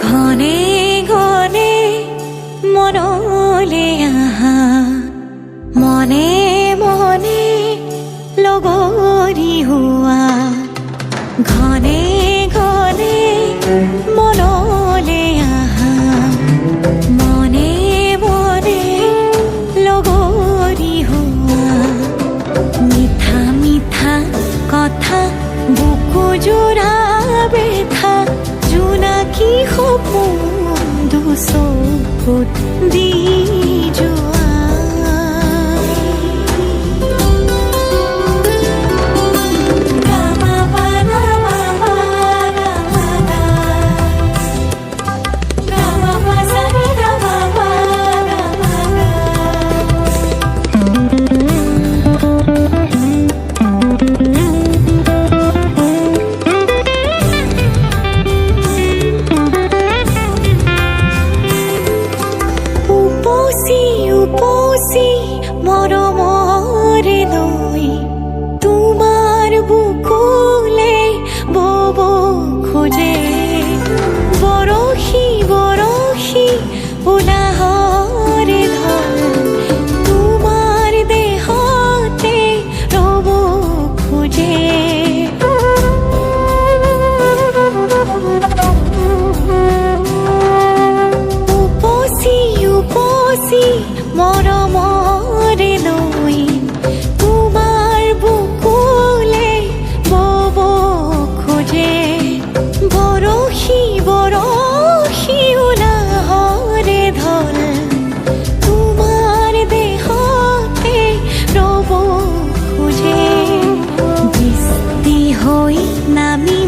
ঘনে ঘনে মনলে আহা মনে মনে লগৰী হোৱা ঘনে ঘনে মনলে আহা মনে মনে লগৰী হোৱা মিঠা মিঠা কথা বুকু জোৰা বেথা জোনাকী সপোন দুচকুত দি যোৱা উপচি মৰমৰে লৈ তোমাৰ বুকুলে বব খোজে বৰশী বৰশী উলাহৰে ধৰ তোমাৰ দেহতে ৰব খোজে উপচি উপচি মৰমৰে লৈ তোমাৰ বুকুলে বব খোজে বৰশী বৰশী উলাহৰে ধৰ তোমাৰ দেহতে ৰব খোজে বৃষ্টি হৈ নামি